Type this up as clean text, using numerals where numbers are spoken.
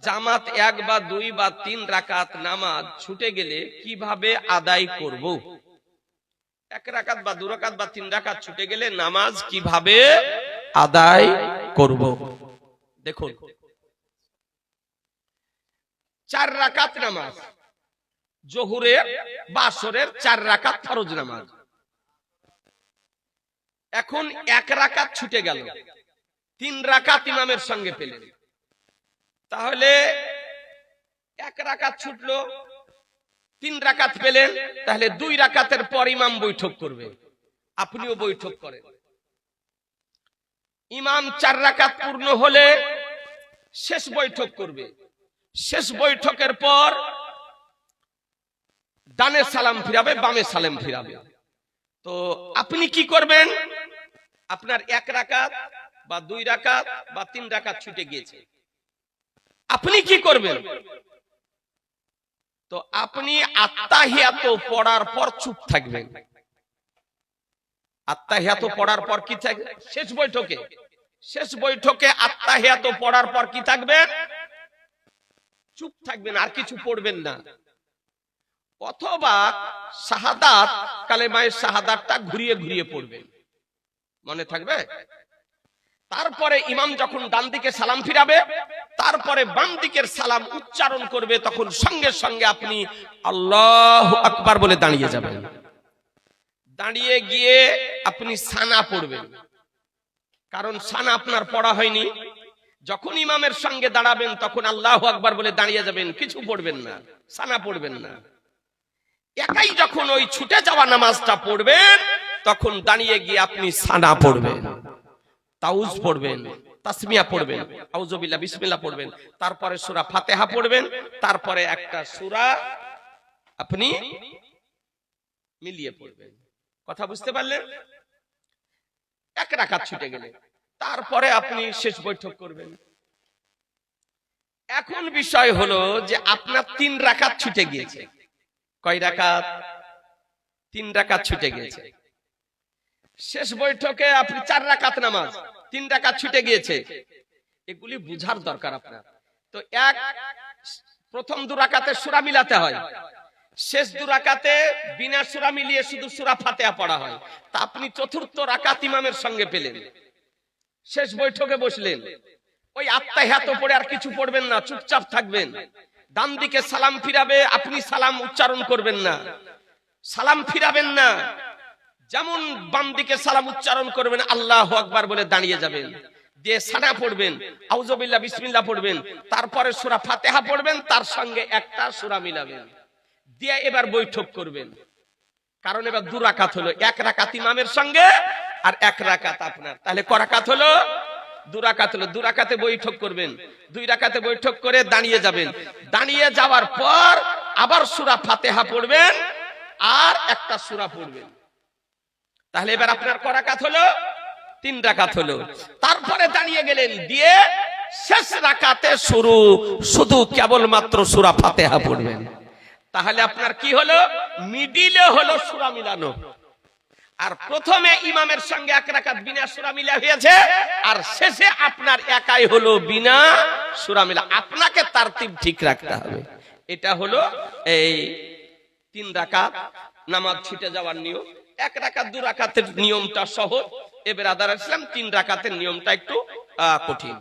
জামাত 1 বা 2 বা 3 রাকাত নামাজ ছুটে গেলে কিভাবে আদায় করব? 1 রাকাত বা 2 রাকাত বা 3 রাকাত ছুটে গেলে নামাজ কিভাবে আদায় করব? দেখুন, 4 রাকাত নামাজ, জোহরের বা আসরের 4 রাকাত ফরজ নামাজ। এখন 1 রাকাত ছুটে গেল, 3 রাকাত ইমামের সঙ্গে পেলেন, তাহলে 1 রাকাত ছুটলো, 3 রাকাত পেলেন, তাহলে 2 রাকাতের পর ইমাম বৈঠক করবে, আপনিও বৈঠক করেন। ইমাম 4 রাকাত পূর্ণ হলে শেষ বৈঠক করবে, শেষ বৈঠকের পর ডানে সালাম ফিরাবে, বামে সালাম ফিরাবে। তো আপনি কি করবেন? আপনার 1 রাকাত বা 2 রাকাত বা 3 রাকাত ছুটে গিয়েছে, আপনি কি করবেন? তো আপনি আত্তাহিয়াত পড়ার পর চুপ থাকবেন। আত্তাহিয়াত পড়ার পর কি থাকবে? শেষ বৈঠকে আত্তাহিয়াত পড়ার পর কি থাকবেন? চুপ থাকবেন, আর কিছু পড়বেন না। অথবা শাহাদাত, কালেমায়ে শাহাদাতটা ঘুরিয়ে ঘুরিয়ে পড়বেন, মনে থাকবে। তারপরে ইমাম যখন ডান দিকে সালাম ফিরাবে, তারপরে বাম দিকের সালাম উচ্চারণ করবে, তখন সঙ্গে সঙ্গে আপনি আল্লাহু আকবার বলে দাঁড়িয়ে যাবেন। দাঁড়িয়ে গিয়ে আপনি সানা পড়বেন, কারণ সানা আপনার পড়া হয়নি। যখন ইমামের সঙ্গে দাঁড়াবেন তখন আল্লাহু আকবার বলে দাঁড়িয়ে যাবেন, কিছু পড়বেন না, সানা পড়বেন না। একাই যখন ওই ছুটে যাওয়া নামাজটা পড়বেন, তখন দাঁড়িয়ে গিয়ে আপনি সানা পড়বেন, তাউজ পড়বেন, তাসমিয়া পড়বেন, আউযু বিল্লাহ, বিসমিল্লাহ পড়বেন, তারপরে সূরা ফাতিহা পড়বেন, তারপরে একটা সূরা আপনি মিলিয়ে পড়বেন। কথা বুঝতে পারলেন? 1 রাকাত ছুটে গেলে তারপরে আপনি শেষ বৈঠক করবেন। এখন বিষয় হলো যে আপনার 3 রাকাত ছুটে গিয়েছে। কয় রাকাত? 3 রাকাত ছুটে গিয়েছে। শেষ বৈঠকে আপনি 4 রাকাত নামাজ, 3 রাকাত ছুটে গিয়েছে, এগুলি বুঝার দরকার আপনার। তো প্রথম 2 রাকাতে সূরা মিলাতে হয়, শেষ 2 রাকাতে বিনা সূরা মিলিয়ে শুধু সূরা ফাতিহা পড়া হয়। তা আপনি 4র্থ রাকাত ইমামের সঙ্গে পেলেন, শেষ বৈঠকে বসলেন, ওই আত্তাহিয়াত পড়ে আর কিছু পড়বেন না, চুপচাপ থাকবেন। ডান দিকে সালাম ফিরাবে, আপনি সালাম উচ্চারণ করবেন না, সালাম ফিরাবেন না। যেমন বাম দিকে সালাম উচ্চারণ করবেন, আল্লাহু আকবার বলে দাঁড়িয়ে যাবেন, দিয়ে সানা পড়বেন, আউযু বিল্লাহ, বিসমিল্লাহ পড়বেন, তারপরে সূরা ফাতিহা পড়বেন, তার সঙ্গে একটা সূরা মিলাবেন, দিয়ে এবার বৈঠক করবেন। কারণ এবার 2 রাকাত হলো, 1 রাকাত ইমামের সঙ্গে আর 1 রাকাত আপনার, তাহলে ক রাকাত হলো? 2 রাকাত হলো। 2 রাকাতে বৈঠক করবেন, 2 রাকাতে বৈঠক করে দাঁড়িয়ে যাবেন। দাঁড়িয়ে যাওয়ার পর আবার সূরা ফাতিহা পড়বেন আর একটা সূরা পড়বেন। তাহলে এবার আপনার ক রাকাত হলো? 3 রাকাত হলো। তারপরে দাঁড়িয়ে গেলেন, দিয়ে শেষ রাকাতে শুধু কেবলমাত্র সূরা ফাতিহা পড়বেন। তাহলে আপনার কি হলো? মিডিলে হলো সূরা মিলানো। আর প্রথমে ইমামের সঙ্গে 1 রাকাত বিনা সূরা মিলা হয়েছে, আর শেষে আপনার একাই হলো বিনা সূরা মিলা। আপনাকে তারতিব ঠিক রাখতে হবে। এটা হলো এই 3 রাকাত নামাজ ছুটে যাওয়ার নিয়ম। 1 রাকাত 2 রাকাতের নিয়মটা সহজ, এবার আদার ইসলাম 3 রাকাতের নিয়মটা একটু কঠিন।